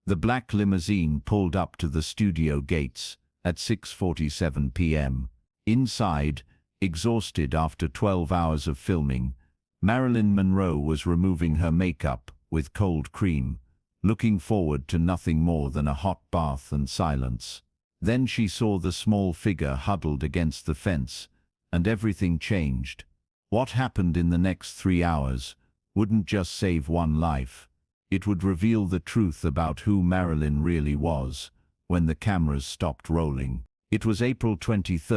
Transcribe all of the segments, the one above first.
The black limousine pulled up to the studio gates at 6:47 p.m. Inside, exhausted after 12 hours of filming, Marilyn Monroe was removing her makeup with cold cream, looking forward to nothing more than a hot bath and silence. Then she saw the small figure huddled against the fence, and everything changed. What happened in the next 3 hours wouldn't just save one life. It would reveal the truth about who Marilyn really was when the cameras stopped rolling. It was April 23,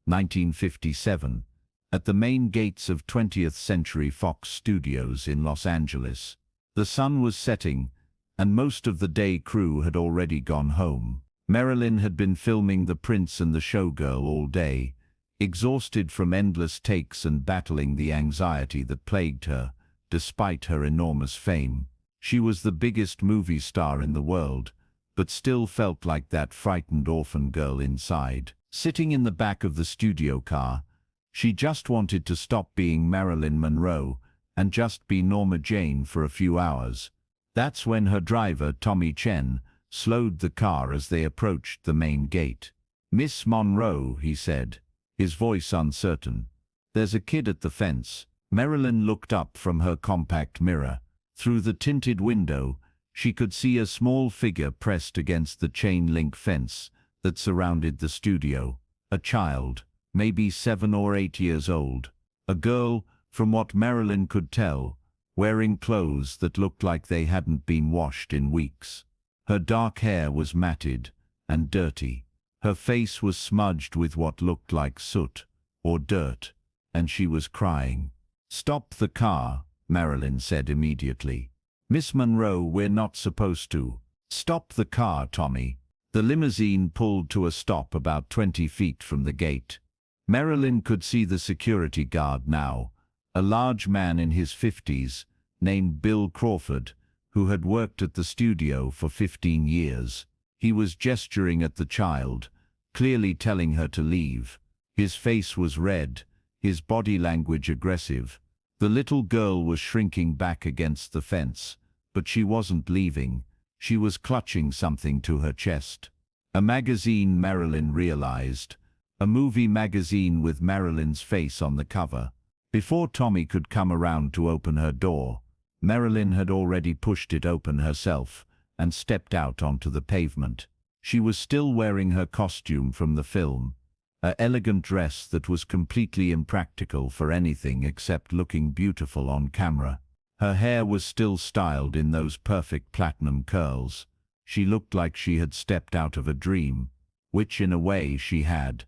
1957, at the main gates of 20th Century Fox Studios in Los Angeles. The sun was setting, and most of the day crew had already gone home. Marilyn had been filming The Prince and the Showgirl all day, exhausted from endless takes and battling the anxiety that plagued her, despite her enormous fame. She was the biggest movie star in the world, but still felt like that frightened orphan girl inside. Sitting in the back of the studio car, she just wanted to stop being Marilyn Monroe and just be Norma Jane for a few hours. That's when her driver, Tommy Chen, slowed the car as they approached the main gate. "Miss Monroe," he said, his voice uncertain. "There's a kid at the fence." Marilyn looked up from her compact mirror. Through the tinted window, she could see a small figure pressed against the chain-link fence that surrounded the studio. A child, maybe 7 or 8 years old. A girl, from what Marilyn could tell, wearing clothes that looked like they hadn't been washed in weeks. Her dark hair was matted and dirty. Her face was smudged with what looked like soot or dirt, and she was crying. "Stop the car," Marilyn said immediately. "Miss Monroe, we're not supposed to." "Stop the car, Tommy." The limousine pulled to a stop about 20 feet from the gate. Marilyn could see the security guard now, a large man in his 50s, named Bill Crawford, who had worked at the studio for 15 years. He was gesturing at the child, clearly telling her to leave. His face was red, his body language aggressive. The little girl was shrinking back against the fence, but she wasn't leaving. She was clutching something to her chest. A magazine, Marilyn realized. A movie magazine with Marilyn's face on the cover. Before Tommy could come around to open her door, Marilyn had already pushed it open herself and stepped out onto the pavement. She was still wearing her costume from the film, an elegant dress that was completely impractical for anything except looking beautiful on camera. Her hair was still styled in those perfect platinum curls. She looked like she had stepped out of a dream, which in a way she had.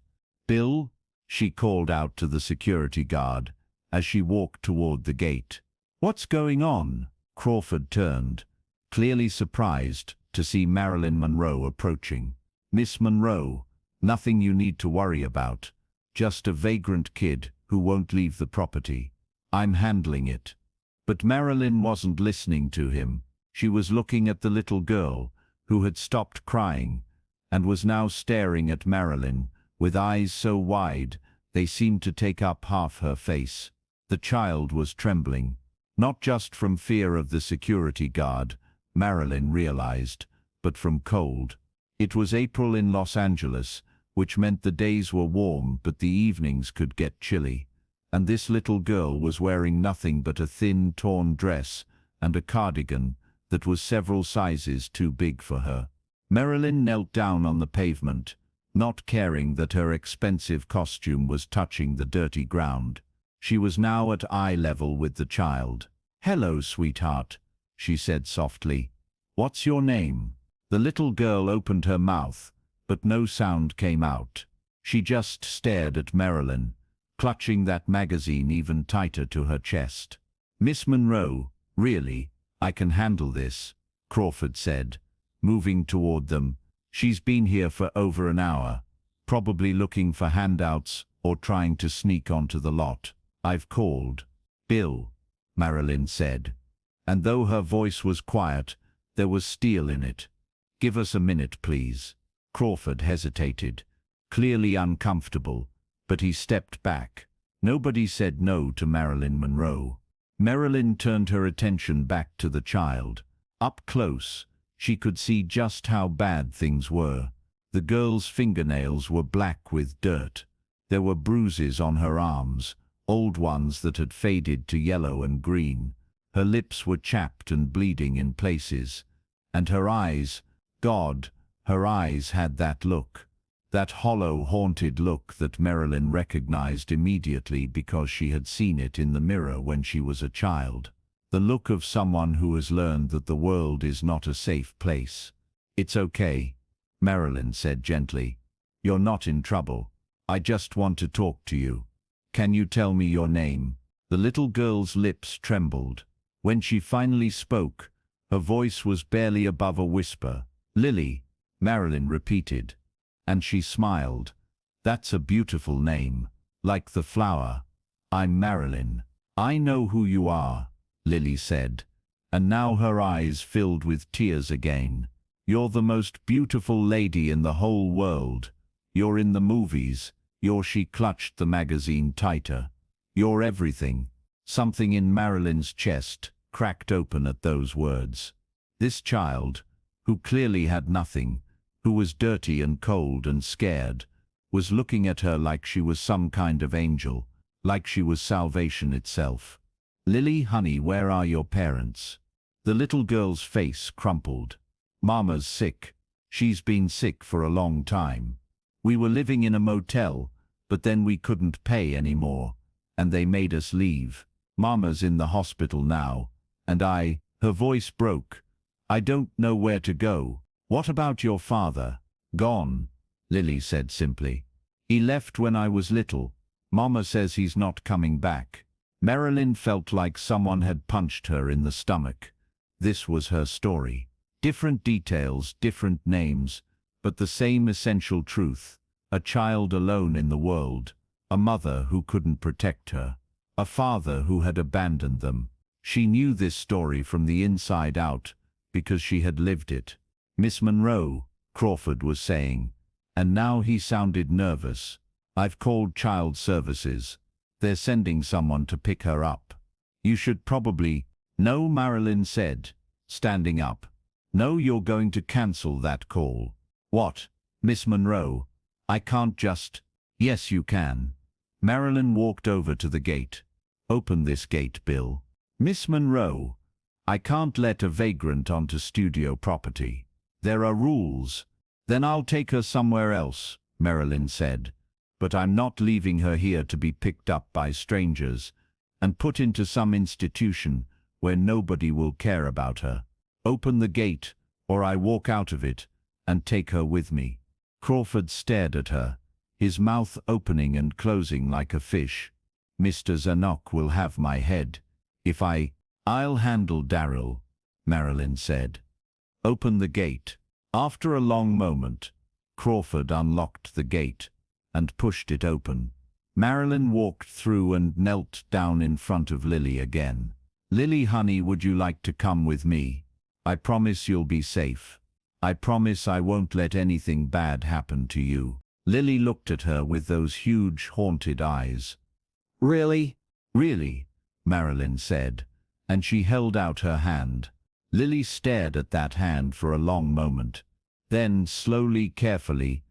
"Bill?" she called out to the security guard as she walked toward the gate. "What's going on?" Crawford turned, clearly surprised to see Marilyn Monroe approaching. "Miss Monroe, nothing you need to worry about. Just a vagrant kid who won't leave the property. I'm handling it." But Marilyn wasn't listening to him. She was looking at the little girl, who had stopped crying, and was now staring at Marilyn, with eyes so wide they seemed to take up half her face. The child was trembling. Not just from fear of the security guard, Marilyn realized, but from cold. It was April in Los Angeles, which meant the days were warm but the evenings could get chilly. And this little girl was wearing nothing but a thin, torn dress and a cardigan that was several sizes too big for her. Marilyn knelt down on the pavement, not caring that her expensive costume was touching the dirty ground. She was now at eye level with the child. "Hello, sweetheart," she said softly. "What's your name?" The little girl opened her mouth, but no sound came out. She just stared at Marilyn, clutching that magazine even tighter to her chest. "Miss Monroe, really, I can handle this," Crawford said, moving toward them. "She's been here for over an hour, probably looking for handouts or trying to sneak onto the lot. I've called." "Bill," Marilyn said, and though her voice was quiet, there was steel in it. "Give us a minute, please." Crawford hesitated, clearly uncomfortable, but he stepped back. Nobody said no to Marilyn Monroe. Marilyn turned her attention back to the child. Up close, She could see just how bad things were. The girl's fingernails were black with dirt. There were bruises on her arms, old ones that had faded to yellow and green. Her lips were chapped and bleeding in places. And her eyes, God, her eyes had that look. That hollow, haunted look that Marilyn recognized immediately because she had seen it in the mirror when she was a child. The look of someone who has learned that the world is not a safe place. "It's okay," Marilyn said gently. "You're not in trouble. I just want to talk to you. Can you tell me your name?" The little girl's lips trembled. When she finally spoke, her voice was barely above a whisper. "Lily," Marilyn repeated. And she smiled. "That's a beautiful name, like the flower. I'm Marilyn." "I know who you are," Lily said, and now her eyes filled with tears again. "You're the most beautiful lady in the whole world. You're in the movies. She clutched the magazine tighter. "You're everything." Something in Marilyn's chest cracked open at those words. This child, who clearly had nothing, who was dirty and cold and scared, was looking at her like she was some kind of angel, like she was salvation itself. "Lily, honey, where are your parents?" The little girl's face crumpled. "Mama's sick. She's been sick for a long time. We were living in a motel, but then we couldn't pay anymore, and they made us leave. Mama's in the hospital now, and her voice broke. "I don't know where to go." "What about your father?" "Gone," Lily said simply. "He left when I was little. Mama says he's not coming back." Marilyn felt like someone had punched her in the stomach. This was her story. Different details, different names, but the same essential truth. A child alone in the world, a mother who couldn't protect her, a father who had abandoned them. She knew this story from the inside out because she had lived it. "Miss Monroe," Crawford was saying, and now he sounded nervous. "I've called child services. They're sending someone to pick her up. You should probably—" "No," Marilyn said, standing up. "No, you're going to cancel that call." "What, Miss Monroe? I can't just—" "Yes, you can." Marilyn walked over to the gate. "Open this gate, Bill." "Miss Monroe, I can't let a vagrant onto studio property. There are rules." "Then I'll take her somewhere else," Marilyn said. "But I'm not leaving her here to be picked up by strangers and put into some institution where nobody will care about her. Open the gate, or I walk out of it and take her with me." Crawford stared at her, his mouth opening and closing like a fish. "Mr. Zanuck will have my head if I'll handle Daryl," Marilyn said. "Open the gate." After a long moment, Crawford unlocked the gate and pushed it open. Marilyn walked through and knelt down in front of Lily again. "Lily, honey, would you like to come with me? I promise you'll be safe. I promise I won't let anything bad happen to you." Lily looked at her with those huge, haunted eyes. "Really?" "Really," Marilyn said, and she held out her hand. Lily stared at that hand for a long moment. Then, slowly, carefully,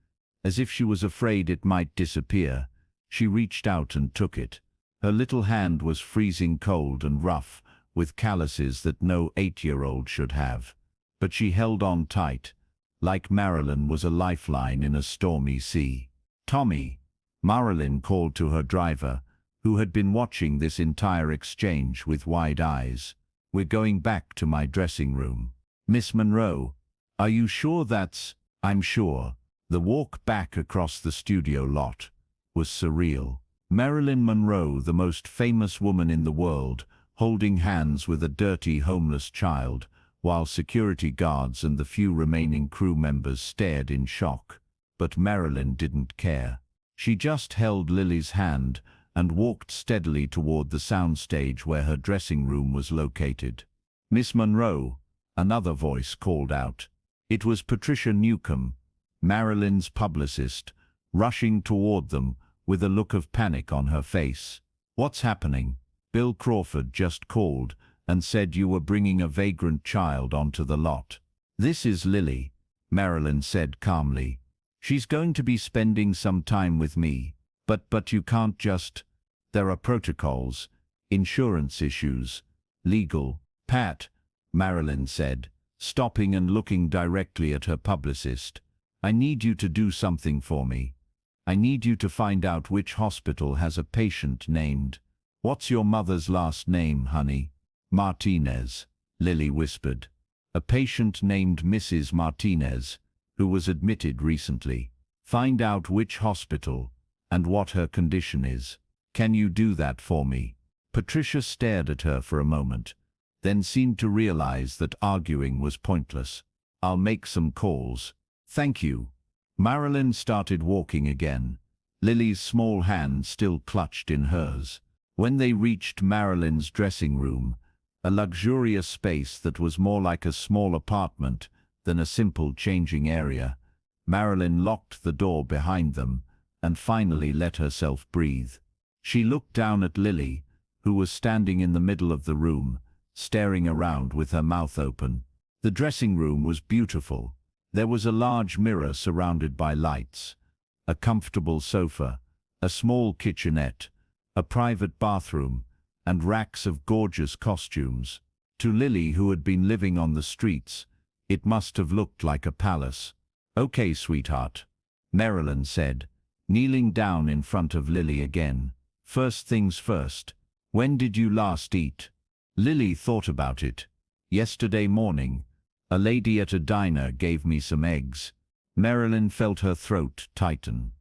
as if she was afraid it might disappear, she reached out and took it. Her little hand was freezing cold and rough, with calluses that no 8-year-old should have. But she held on tight, like Marilyn was a lifeline in a stormy sea. "Tommy," Marilyn called to her driver, who had been watching this entire exchange with wide eyes. "We're going back to my dressing room." "Miss Monroe, are you sure that's—" "I'm sure." The walk back across the studio lot was surreal. Marilyn Monroe, the most famous woman in the world, holding hands with a dirty, homeless child, while security guards and the few remaining crew members stared in shock. But Marilyn didn't care. She just held Lily's hand and walked steadily toward the soundstage where her dressing room was located. "Miss Monroe," another voice called out. It was Patricia Newcomb, Marilyn's publicist, rushing toward them with a look of panic on her face. "What's happening?" "Bill Crawford just called and said you were bringing a vagrant child onto the lot." "This is Lily," Marilyn said calmly. "She's going to be spending some time with me. But you can't just... There are protocols, insurance issues, legal..." "Pat," Marilyn said, stopping and looking directly at her publicist, "I need you to do something for me. I need you to find out which hospital has a patient named..." "What's your mother's last name, honey?" "Martinez," Lily whispered. "A patient named Mrs. Martinez, who was admitted recently. Find out which hospital and what her condition is. Can you do that for me?" Patricia stared at her for a moment, then seemed to realize that arguing was pointless. "I'll make some calls. Thank you." Marilyn started walking again, Lily's small hand still clutched in hers. When they reached Marilyn's dressing room, a luxurious space that was more like a small apartment than a simple changing area, Marilyn locked the door behind them and finally let herself breathe. She looked down at Lily, who was standing in the middle of the room, staring around with her mouth open. The dressing room was beautiful. There was a large mirror surrounded by lights, a comfortable sofa, a small kitchenette, a private bathroom, and racks of gorgeous costumes. To Lily, who had been living on the streets, it must have looked like a palace. "Okay, sweetheart," Marilyn said, kneeling down in front of Lily again. "First things first, when did you last eat?" Lily thought about it. "Yesterday morning. A lady at a diner gave me some eggs." Marilyn felt her throat tighten.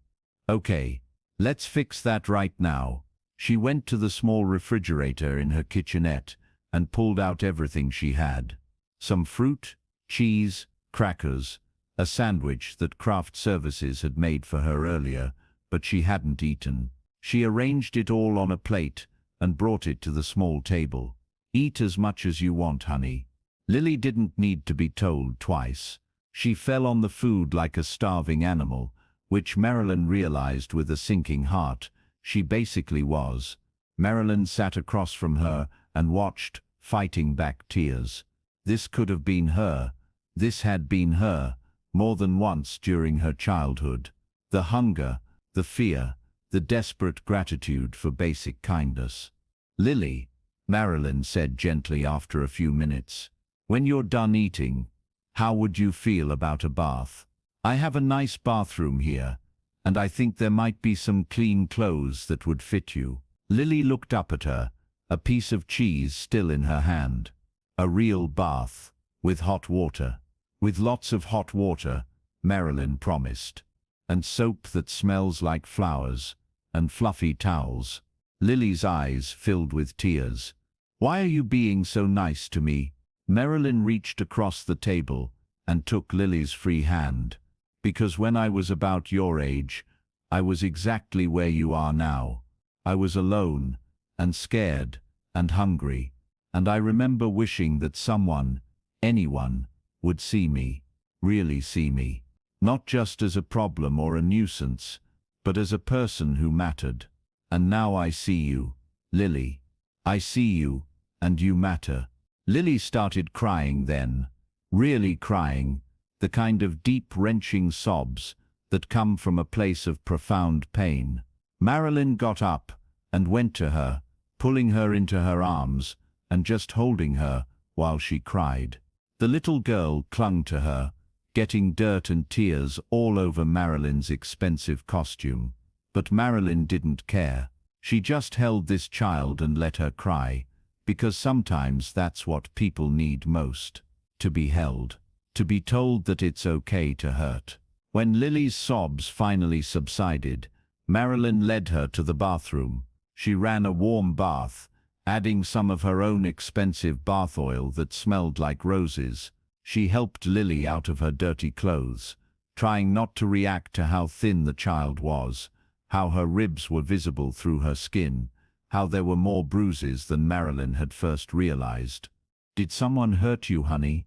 "Okay, let's fix that right now." She went to the small refrigerator in her kitchenette and pulled out everything she had. Some fruit, cheese, crackers, a sandwich that craft services had made for her earlier, but she hadn't eaten. She arranged it all on a plate and brought it to the small table. "Eat as much as you want, honey." Lily didn't need to be told twice. She fell on the food like a starving animal, which Marilyn realized with a sinking heart. She basically was. Marilyn sat across from her and watched, fighting back tears. This could have been her. This had been her, more than once during her childhood. The hunger, the fear, the desperate gratitude for basic kindness. "Lily," Marilyn said gently after a few minutes, "when you're done eating, how would you feel about a bath? I have a nice bathroom here, and I think there might be some clean clothes that would fit you." Lily looked up at her, a piece of cheese still in her hand. "A real bath, with hot water." "With lots of hot water," Marilyn promised. "And soap that smells like flowers, and fluffy towels." Lily's eyes filled with tears. "Why are you being so nice to me?" Marilyn reached across the table and took Lily's free hand. "Because when I was about your age, I was exactly where you are now. I was alone, and scared, and hungry, and I remember wishing that someone, anyone, would see me, really see me. Not just as a problem or a nuisance, but as a person who mattered. And now I see you, Lily. I see you, and you matter." Lily started crying then, really crying, the kind of deep, wrenching sobs that come from a place of profound pain. Marilyn got up and went to her, pulling her into her arms and just holding her while she cried. The little girl clung to her, getting dirt and tears all over Marilyn's expensive costume. But Marilyn didn't care. She just held this child and let her cry, because sometimes that's what people need most. To be held. To be told that it's okay to hurt. When Lily's sobs finally subsided, Marilyn led her to the bathroom. She ran a warm bath, adding some of her own expensive bath oil that smelled like roses. She helped Lily out of her dirty clothes, trying not to react to how thin the child was, how her ribs were visible through her skin, how there were more bruises than Marilyn had first realized. "Did someone hurt you, honey?"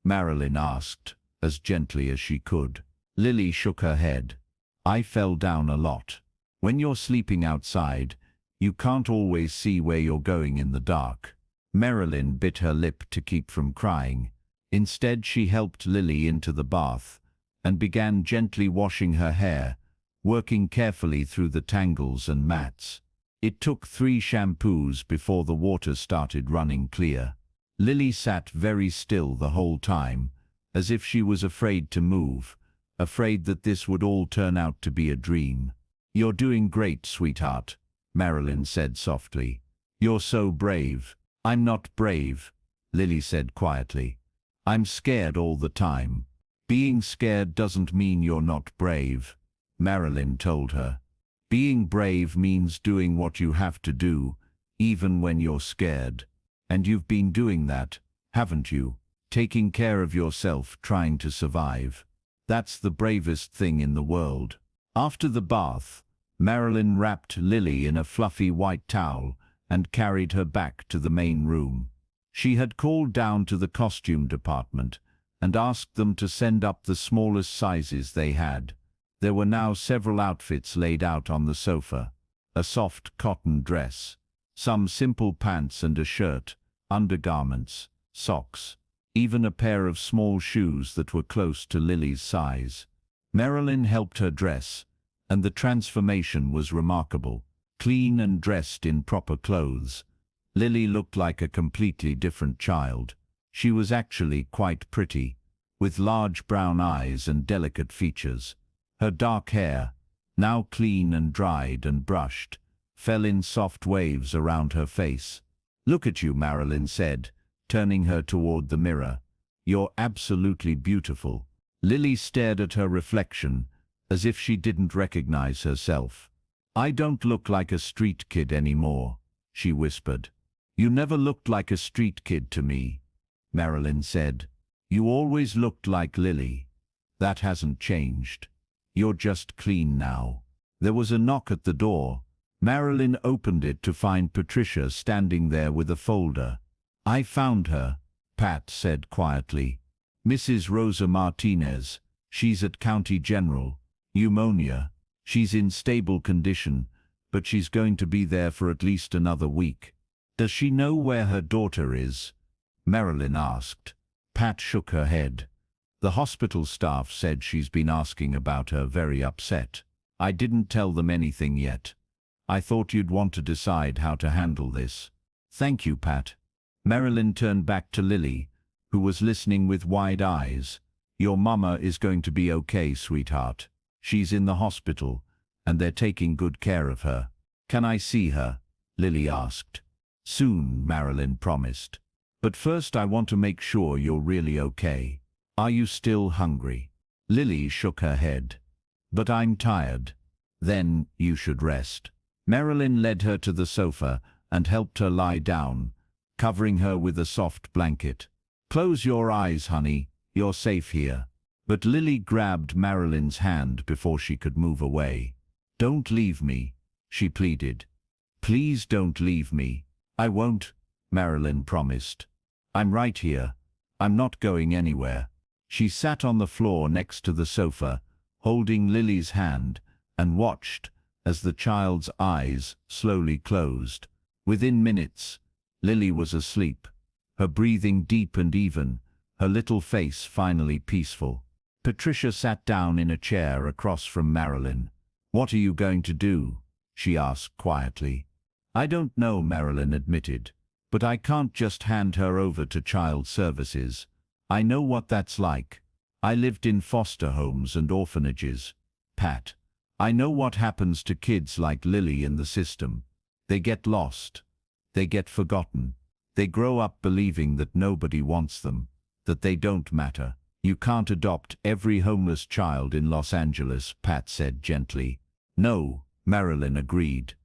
Marilyn asked, as gently as she could. Lily shook her head. "I fell down a lot. When you're sleeping outside, you can't always see where you're going in the dark." Marilyn bit her lip to keep from crying. Instead, she helped Lily into the bath and began gently washing her hair, working carefully through the tangles and mats. It took 3 shampoos before the water started running clear. Lily sat very still the whole time, as if she was afraid to move, afraid that this would all turn out to be a dream. "You're doing great, sweetheart," Marilyn said softly. "You're so brave." "I'm not brave," Lily said quietly. "I'm scared all the time." "Being scared doesn't mean you're not brave," Marilyn told her. "Being brave means doing what you have to do, even when you're scared. And you've been doing that, haven't you? Taking care of yourself, trying to survive. That's the bravest thing in the world." After the bath, Marilyn wrapped Lily in a fluffy white towel and carried her back to the main room. She had called down to the costume department and asked them to send up the smallest sizes they had. There were now several outfits laid out on the sofa: a soft cotton dress, some simple pants and a shirt, undergarments, socks, even a pair of small shoes that were close to Lily's size. Marilyn helped her dress, and the transformation was remarkable. Clean and dressed in proper clothes, Lily looked like a completely different child. She was actually quite pretty, with large brown eyes and delicate features. Her dark hair, now clean and dried and brushed, fell in soft waves around her face. "Look at you," Marilyn said, turning her toward the mirror. "You're absolutely beautiful." Lily stared at her reflection, as if she didn't recognize herself. "I don't look like a street kid anymore," she whispered. "You never looked like a street kid to me," Marilyn said. "You always looked like Lily. That hasn't changed. You're just clean now." There was a knock at the door. Marilyn opened it to find Patricia standing there with a folder. "I found her," Pat said quietly. "Mrs. Rosa Martinez. She's at County General. Pneumonia. She's in stable condition, but she's going to be there for at least another week." "Does she know where her daughter is?" Marilyn asked. Pat shook her head. "The hospital staff said she's been asking about her, very upset. I didn't tell them anything yet. I thought you'd want to decide how to handle this." "Thank you, Pat." Marilyn turned back to Lily, who was listening with wide eyes. "Your mama is going to be okay, sweetheart. She's in the hospital, and they're taking good care of her." "Can I see her?" Lily asked. "Soon," Marilyn promised. "But first I want to make sure you're really okay. Are you still hungry?" Lily shook her head. "But I'm tired." "Then you should rest." Marilyn led her to the sofa and helped her lie down, covering her with a soft blanket. "Close your eyes, honey. You're safe here." But Lily grabbed Marilyn's hand before she could move away. "Don't leave me," she pleaded. "Please don't leave me." "I won't," Marilyn promised. "I'm right here. I'm not going anywhere." She sat on the floor next to the sofa, holding Lily's hand, and watched as the child's eyes slowly closed. Within minutes, Lily was asleep, her breathing deep and even, her little face finally peaceful. Patricia sat down in a chair across from Marilyn. "What are you going to do?" she asked quietly. "I don't know," Marilyn admitted, "but I can't just hand her over to child services. I know what that's like. I lived in foster homes and orphanages, Pat. I know what happens to kids like Lily in the system. They get lost. They get forgotten. They grow up believing that nobody wants them, that they don't matter." "You can't adopt every homeless child in Los Angeles," Pat said gently. "No," Marilyn agreed.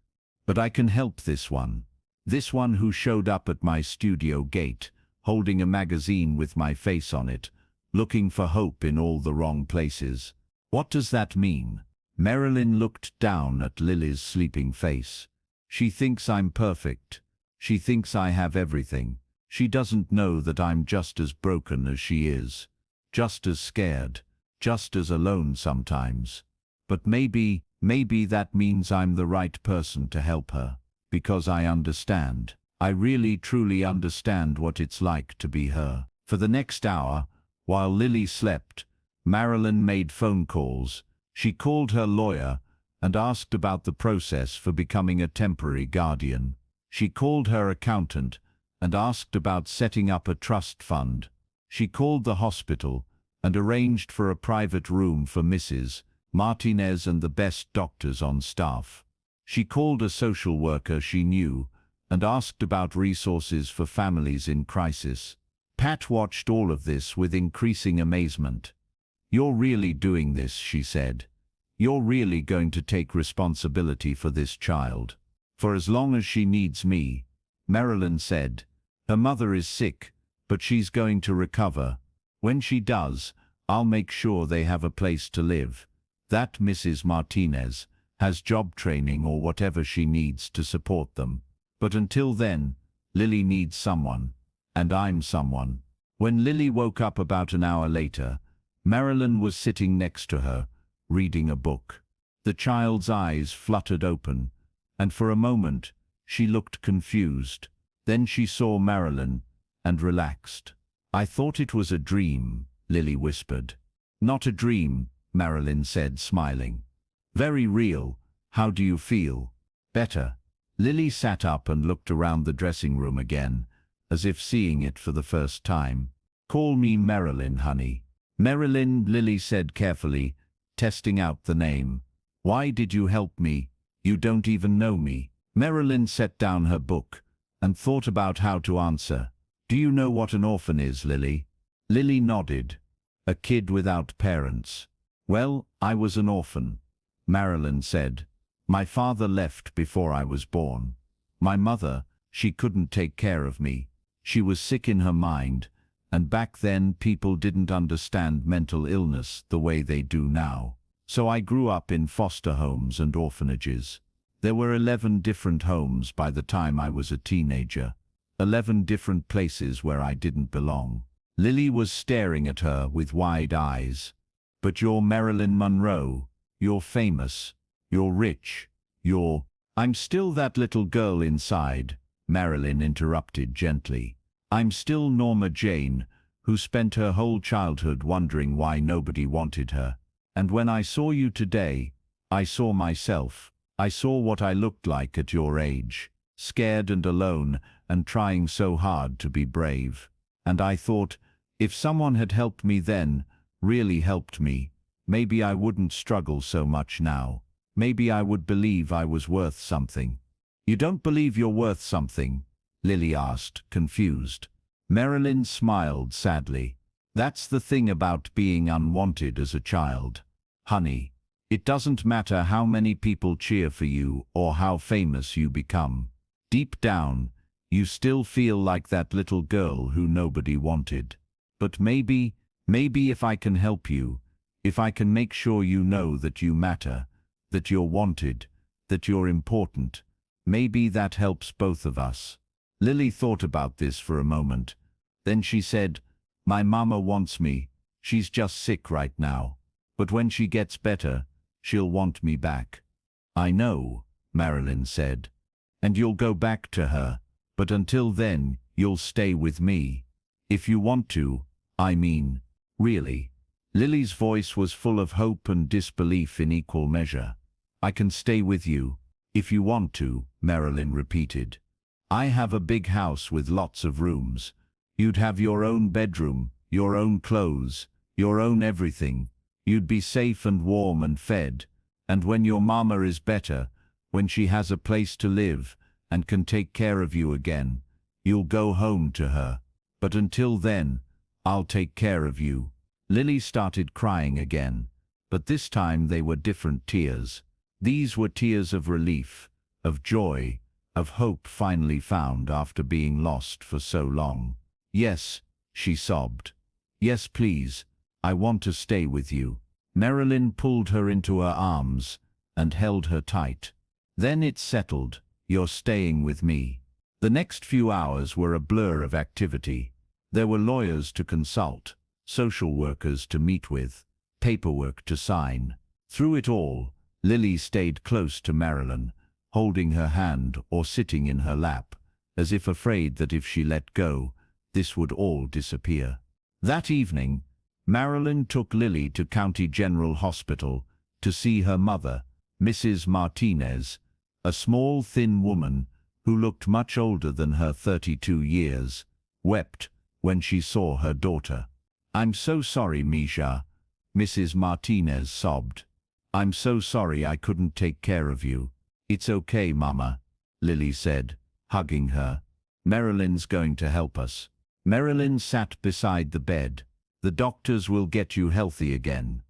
"But I can help this one. This one who showed up at my studio gate, holding a magazine with my face on it, looking for hope in all the wrong places." "What does that mean?" Marilyn looked down at Lily's sleeping face. "She thinks I'm perfect. She thinks I have everything. She doesn't know that I'm just as broken as she is. Just as scared, just as alone sometimes. But maybe that means I'm the right person to help her, because I understand. I really truly understand what it's like to be her." For the next hour, while Lily slept, Marilyn made phone calls. She called her lawyer and asked about the process for becoming a temporary guardian. She called her accountant and asked about setting up a trust fund. She called the hospital and arranged for a private room for Mrs. Martinez and the best doctors on staff. She called a social worker she knew and asked about resources for families in crisis. Pat watched all of this with increasing amazement. "You're really doing this," she said. "You're really going to take responsibility for this child." "For as long as she needs me," Marilyn said. "Her mother is sick, but she's going to recover. When she does, I'll make sure they have a place to live. That Mrs. Martinez has job training or whatever she needs to support them. But until then, Lily needs someone, and I'm someone." When Lily woke up about an hour later, Marilyn was sitting next to her, reading a book. The child's eyes fluttered open, and for a moment she looked confused. Then she saw Marilyn and relaxed. "I thought it was a dream," Lily whispered. "Not a dream," Marilyn said, smiling. "Very real. How do you feel?" "Better." Lily sat up and looked around the dressing room again, as if seeing it for the first time. "Call me Marilyn, honey." "Marilyn," Lily said carefully, testing out the name. "Why did you help me? You don't even know me." Marilyn set down her book and thought about how to answer. "Do you know what an orphan is, Lily?" Lily nodded. "A kid without parents." "Well, I was an orphan," Marilyn said. "My father left before I was born. My mother, she couldn't take care of me. She was sick in her mind, and back then people didn't understand mental illness the way they do now. So I grew up in foster homes and orphanages. There were 11 different homes by the time I was a teenager. 11 different places where I didn't belong." Lily was staring at her with wide eyes. "But you're Marilyn Monroe. You're famous. You're rich. You're—" "I'm still that little girl inside," Marilyn interrupted gently. "I'm still Norma Jane, who spent her whole childhood wondering why nobody wanted her. And when I saw you today, I saw myself. I saw what I looked like at your age, scared and alone and trying so hard to be brave. And I thought, if someone had helped me then, really helped me, maybe I wouldn't struggle so much now. Maybe I would believe I was worth something." "You don't believe you're worth something?" Lily asked, confused. Marilyn smiled sadly. "That's the thing about being unwanted as a child, honey. It doesn't matter how many people cheer for you or how famous you become. Deep down, you still feel like that little girl who nobody wanted. But maybe if I can help you, if I can make sure you know that you matter, that you're wanted, that you're important, maybe that helps both of us." Lily thought about this for a moment. Then she said, "My mama wants me. She's just sick right now. But when she gets better, she'll want me back." "I know," Marilyn said. "And you'll go back to her. But until then, you'll stay with me. If you want to, I mean, really." Lily's voice was full of hope and disbelief in equal measure. "I can stay with you, if you want to," Marilyn repeated. "I have a big house with lots of rooms. You'd have your own bedroom, your own clothes, your own everything. You'd be safe and warm and fed. And when your mama is better, when she has a place to live and can take care of you again, you'll go home to her. But until then, I'll take care of you." Lily started crying again, but this time they were different tears. These were tears of relief, of joy, of hope finally found after being lost for so long. "Yes," she sobbed. "Yes, please. I want to stay with you." Marilyn pulled her into her arms and held her tight. "Then it's settled. You're staying with me." The next few hours were a blur of activity. There were lawyers to consult, social workers to meet with, paperwork to sign. Through it all, Lily stayed close to Marilyn, holding her hand or sitting in her lap, as if afraid that if she let go, this would all disappear. That evening, Marilyn took Lily to County General Hospital to see her mother, Mrs. Martinez, a small, thin woman who looked much older than her 32 years, wept when she saw her daughter. "I'm so sorry, Misha," Mrs. Martinez sobbed. "I'm so sorry I couldn't take care of you." "It's okay, Mama," Lily said, hugging her. "Marilyn's going to help us." Marilyn sat beside the bed. "The doctors will get you healthy again.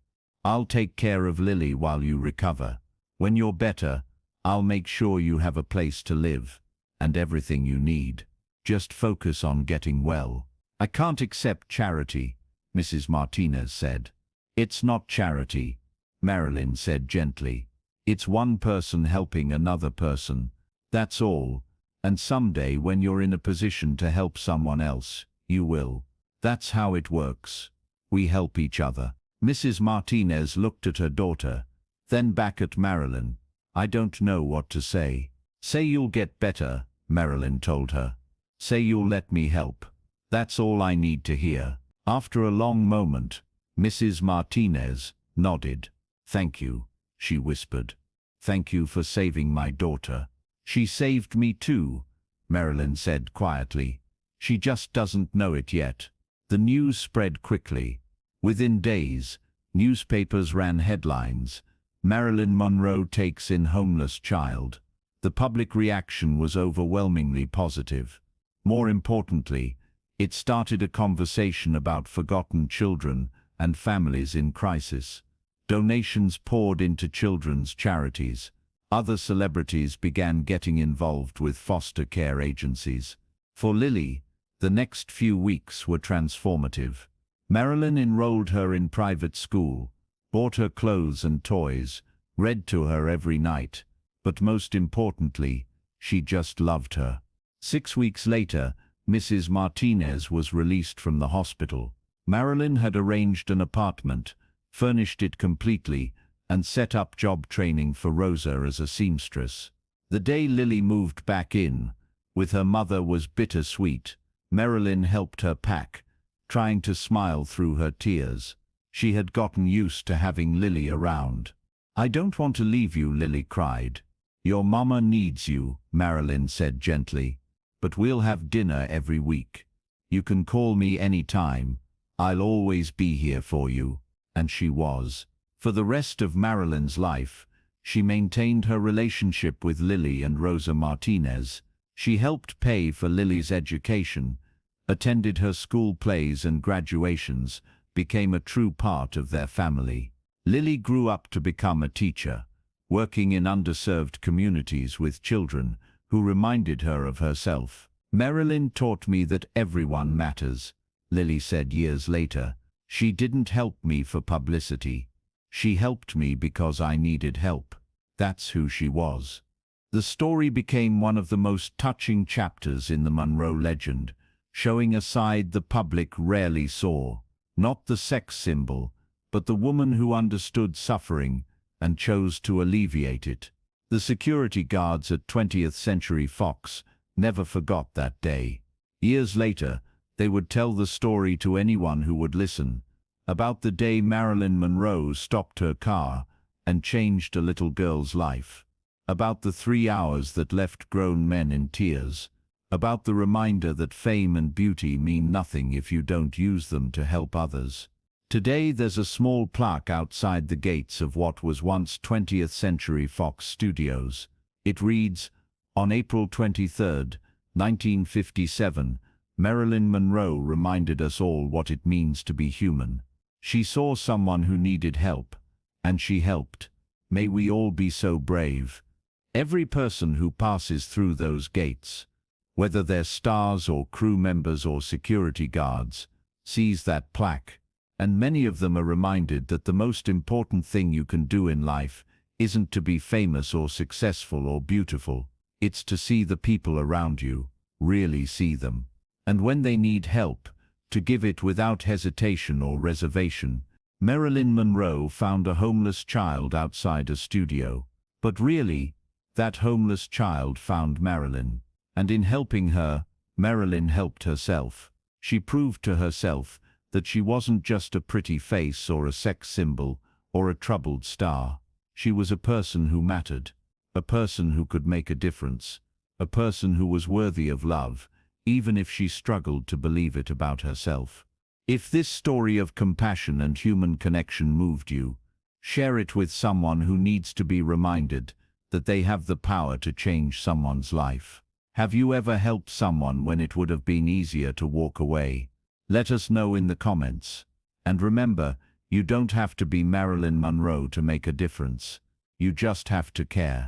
I'll take care of Lily while you recover. When you're better, I'll make sure you have a place to live and everything you need. Just focus on getting well." "I can't accept charity," Mrs. Martinez said. "It's not charity," Marilyn said gently. "It's one person helping another person. That's all. And someday when you're in a position to help someone else, you will. That's how it works. We help each other." Mrs. Martinez looked at her daughter, then back at Marilyn. "I don't know what to say." "Say you'll get better," Marilyn told her. "Say you'll let me help. That's all I need to hear." After a long moment, Mrs. Martinez nodded. "Thank you," she whispered. "Thank you for saving my daughter." "She saved me too," Marilyn said quietly. "She just doesn't know it yet." The news spread quickly. Within days, newspapers ran headlines, "Marilyn Monroe takes in homeless child." The public reaction was overwhelmingly positive. More importantly, it started a conversation about forgotten children and families in crisis. Donations poured into children's charities. Other celebrities began getting involved with foster care agencies. For Lily, the next few weeks were transformative. Marilyn enrolled her in private school, bought her clothes and toys, read to her every night, but most importantly, she just loved her. 6 weeks later, Mrs. Martinez was released from the hospital. Marilyn had arranged an apartment, furnished it completely, and set up job training for Rosa as a seamstress. The day Lily moved back in, with her mother, was bittersweet. Marilyn helped her pack, trying to smile through her tears. She had gotten used to having Lily around. "I don't want to leave you," Lily cried. "Your mama needs you," Marilyn said gently. "But we'll have dinner every week. You can call me any time. I'll always be here for you." And she was. For the rest of Marilyn's life, she maintained her relationship with Lily and Rosa Martinez. She helped pay for Lily's education, attended her school plays and graduations, became a true part of their family. Lily grew up to become a teacher, working in underserved communities with children who reminded her of herself. "Marilyn taught me that everyone matters," Lily said years later. "She didn't help me for publicity. She helped me because I needed help." That's who she was. The story became one of the most touching chapters in the Monroe legend, showing a side the public rarely saw. Not the sex symbol, but the woman who understood suffering and chose to alleviate it. The security guards at 20th Century Fox never forgot that day. Years later, they would tell the story to anyone who would listen, about the day Marilyn Monroe stopped her car and changed a little girl's life, about the 3 hours that left grown men in tears, about the reminder that fame and beauty mean nothing if you don't use them to help others. Today there's a small plaque outside the gates of what was once 20th Century Fox Studios. It reads, "On April 23, 1957, Marilyn Monroe reminded us all what it means to be human. She saw someone who needed help, and she helped. May we all be so brave." Every person who passes through those gates, whether they're stars or crew members or security guards, sees that plaque, and many of them are reminded that the most important thing you can do in life isn't to be famous or successful or beautiful. It's to see the people around you, really see them. And when they need help, to give it without hesitation or reservation. Marilyn Monroe found a homeless child outside a studio. But really, that homeless child found Marilyn. And in helping her, Marilyn helped herself. She proved to herself that she wasn't just a pretty face or a sex symbol or a troubled star. She was a person who mattered, a person who could make a difference, a person who was worthy of love, even if she struggled to believe it about herself. If this story of compassion and human connection moved you, share it with someone who needs to be reminded that they have the power to change someone's life. Have you ever helped someone when it would have been easier to walk away? Let us know in the comments. And remember, you don't have to be Marilyn Monroe to make a difference. You just have to care.